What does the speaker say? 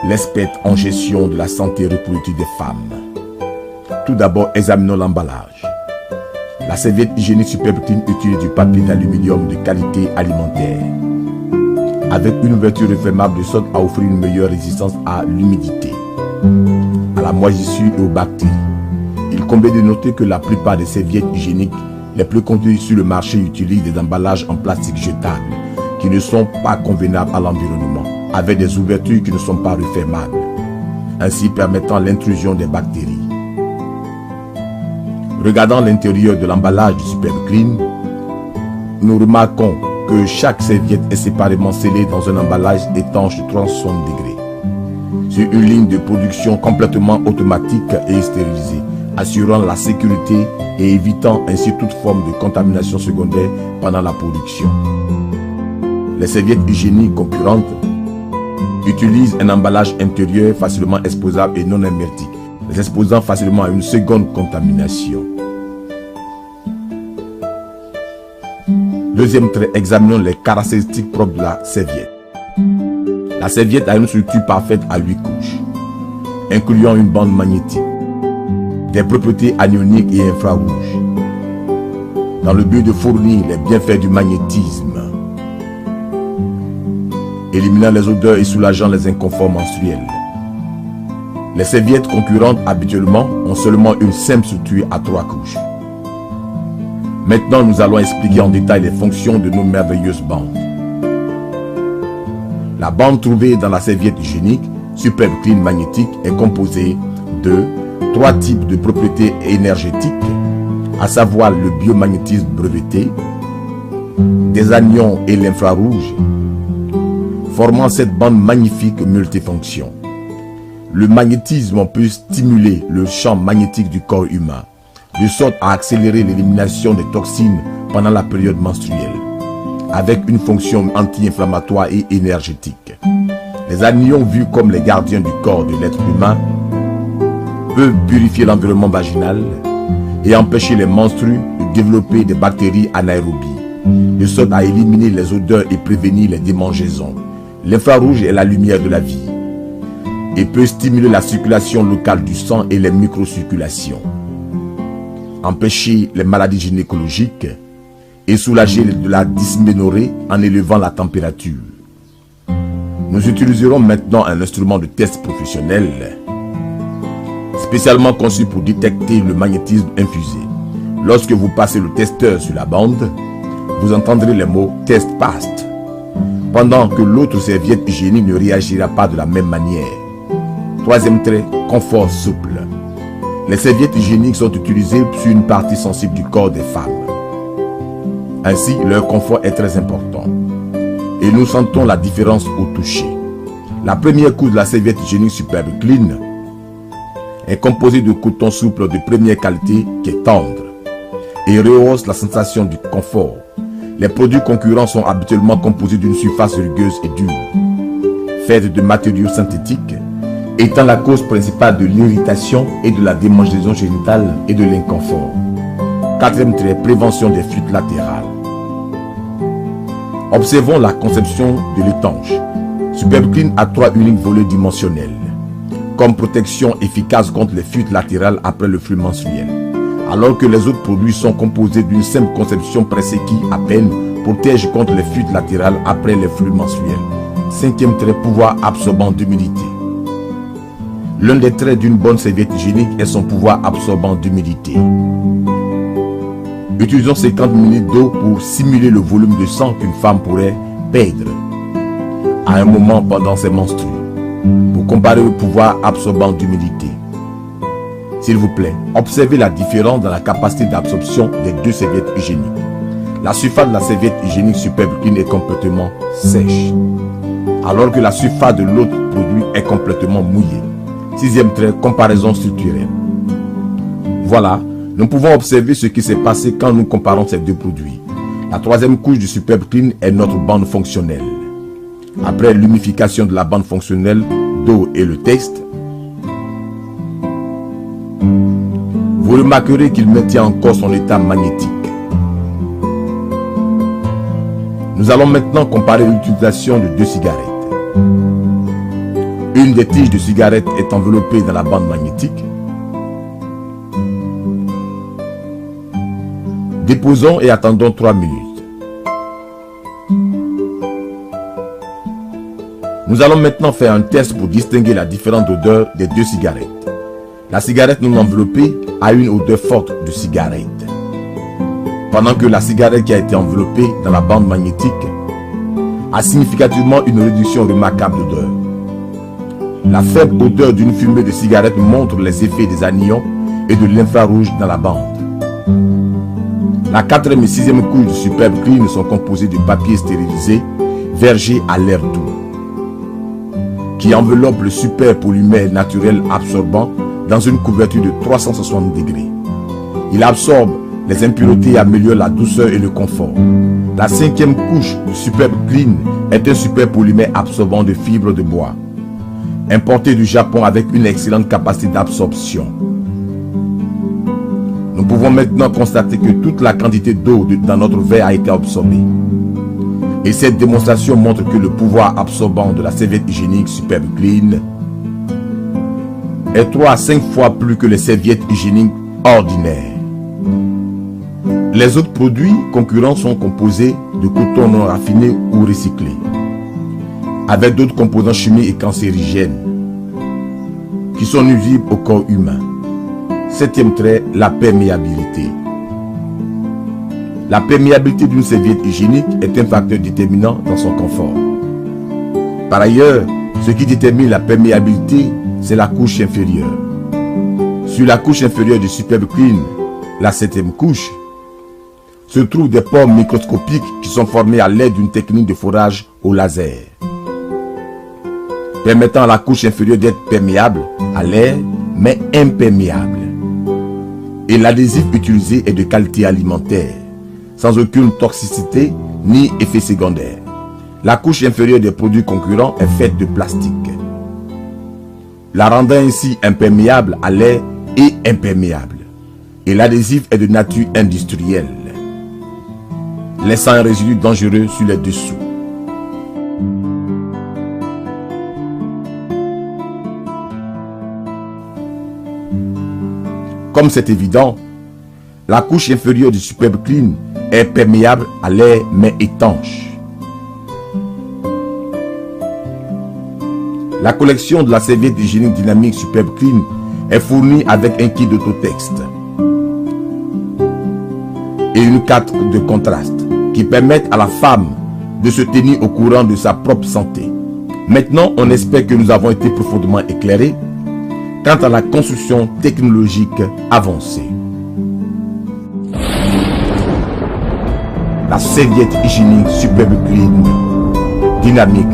l'expert en gestion de la santé reproductive des femmes. Tout d'abord, examinons l'emballage. La serviette hygiénique Superbe Clean utilise du papier d'aluminium de qualité alimentaire. Avec une ouverture refermable de sorte à offrir une meilleure résistance à l'humidité, à la moisissure et aux bactéries. Il convient de noter que la plupart des serviettes hygiéniques les plus connues sur le marché utilisent des emballages en plastique jetable qui ne sont pas convenables à l'environnement, avec des ouvertures qui ne sont pas refermables, ainsi permettant l'intrusion des bactéries. Regardant l'intérieur de l'emballage du Superbe Clean, nous remarquons que chaque serviette est séparément scellée dans un emballage étanche de 360 degrés, sur une ligne de production complètement automatique et stérilisée, assurant la sécurité et évitant ainsi toute forme de contamination secondaire pendant la production. Les serviettes hygiéniques concurrentes utilisent un emballage intérieur facilement exposable et non hermétique, les exposant facilement à une seconde contamination. Deuxième trait, examinons les caractéristiques propres de la serviette. La serviette a une structure parfaite à 8 couches, incluant une bande magnétique, des propriétés anioniques et infrarouges, dans le but de fournir les bienfaits du magnétisme, éliminant les odeurs et soulageant les inconforts menstruels. Les serviettes concurrentes habituellement ont seulement une simple structure à 3 couches. Maintenant, nous allons expliquer en détail les fonctions de nos merveilleuses bandes. La bande trouvée dans la serviette hygiénique Superbe Clean magnétique est composée de 3 types de propriétés énergétiques, à savoir le biomagnétisme breveté, des anions et l'infrarouge, formant cette bande magnifique multifonction. Le magnétisme peut stimuler le champ magnétique du corps humain, de sorte à accélérer l'élimination des toxines pendant la période menstruelle, avec une fonction anti-inflammatoire et énergétique. Les anions, vus comme les gardiens du corps de l'être humain, peuvent purifier l'environnement vaginal et empêcher les menstrues de développer des bactéries anaérobies, de sorte à éliminer les odeurs et prévenir les démangeaisons. L'infrarouge est la lumière de la vie et peut stimuler la circulation locale du sang et les microcirculations, empêcher les maladies gynécologiques et soulager de la dysménorrhée en élevant la température. Nous utiliserons maintenant un instrument de test professionnel spécialement conçu pour détecter le magnétisme infusé. Lorsque vous passez le testeur sur la bande, vous entendrez les mots « test passed », pendant que l'autre serviette hygiénique ne réagira pas de la même manière. Troisième trait, confort souple. Les serviettes hygiéniques sont utilisées sur une partie sensible du corps des femmes. Ainsi, leur confort est très important. Et nous sentons la différence au toucher. La première couche de la serviette hygiénique Superbe Clean est composée de coton souple de première qualité qui est tendre et rehausse la sensation du confort. Les produits concurrents sont habituellement composés d'une surface rugueuse et dure, faite de matériaux synthétiques, étant la cause principale de l'irritation et de la démangeaison génitale et de l'inconfort. Quatrième trait, prévention des fuites latérales. Observons la conception de l'étanche. Superbe Clean a 3 uniques volets dimensionnels, comme protection efficace contre les fuites latérales après le flux menstruel, alors que les autres produits sont composés d'une simple conception pressée qui, à peine, protège contre les fuites latérales après les flux menstruels. Cinquième trait, pouvoir absorbant d'humidité. L'un des traits d'une bonne serviette hygiénique est son pouvoir absorbant d'humidité. Utilisons 50 ml d'eau pour simuler le volume de sang qu'une femme pourrait perdre à un moment pendant ses menstrues, pour comparer au pouvoir absorbant d'humidité. S'il vous plaît, observez la différence dans la capacité d'absorption des 2 serviettes hygiéniques. La surface de la serviette hygiénique Superbe Clean est complètement sèche, alors que la surface de l'autre produit est complètement mouillée. Sixième trait, comparaison structurelle. Voilà, nous pouvons observer ce qui s'est passé quand nous comparons ces 2 produits. La troisième couche du Superbe Clean est notre bande fonctionnelle. Après l'humification de la bande fonctionnelle d'eau et le test, vous remarquerez qu'il maintient encore son état magnétique. Nous allons maintenant comparer l'utilisation de 2 cigarettes. Une des tiges de cigarette est enveloppée dans la bande magnétique. Déposons et attendons 3 minutes. Nous allons maintenant faire un test pour distinguer la différente odeur des 2 cigarettes. La cigarette non enveloppée a une odeur forte de cigarette, pendant que la cigarette qui a été enveloppée dans la bande magnétique a significativement une réduction remarquable d'odeur. La faible odeur d'une fumée de cigarette montre les effets des anions et de l'infrarouge dans la bande. La 4e et 6e couche du Superbe Clean sont composées de papier stérilisé vergé à l'air doux, qui enveloppe le super polymère naturel absorbant dans une couverture de 360 degrés. Il absorbe les impuretés et améliore la douceur et le confort. La 5e couche du Superbe Clean est un super polymère absorbant de fibres de bois, importé du Japon avec une excellente capacité d'absorption. Nous pouvons maintenant constater que toute la quantité d'eau dans notre verre a été absorbée. Et cette démonstration montre que le pouvoir absorbant de la serviette hygiénique Superbe Clean est 3 à 5 fois plus que les serviettes hygiéniques ordinaires. Les autres produits concurrents sont composés de coton non raffiné ou recyclé, avec d'autres composants chimiques et cancérigènes qui sont nuisibles au corps humain. 7e trait, la perméabilité. La perméabilité d'une serviette hygiénique est un facteur déterminant dans son confort. Par ailleurs, ce qui détermine la perméabilité, c'est la couche inférieure. Sur la couche inférieure du Superbe Clean, la 7e couche, se trouvent des pores microscopiques qui sont formés à l'aide d'une technique de forage au laser, permettant à la couche inférieure d'être perméable à l'air, mais imperméable. Et l'adhésif utilisé est de qualité alimentaire, sans aucune toxicité ni effet secondaire. La couche inférieure des produits concurrents est faite de plastique, la rendant ainsi imperméable à l'air et imperméable. Et l'adhésif est de nature industrielle, laissant un résidu dangereux sur les dessous. Comme c'est évident, la couche inférieure du Superbe Clean est perméable à l'air mais étanche. La collection de la serviette hygiénique dynamique Superbe Clean est fournie avec un kit d'autotexte et une carte de contraste qui permettent à la femme de se tenir au courant de sa propre santé. Maintenant, on espère que nous avons été profondément éclairés quant à la construction technologique avancée. La serviette hygiénique Superbe Clean dynamique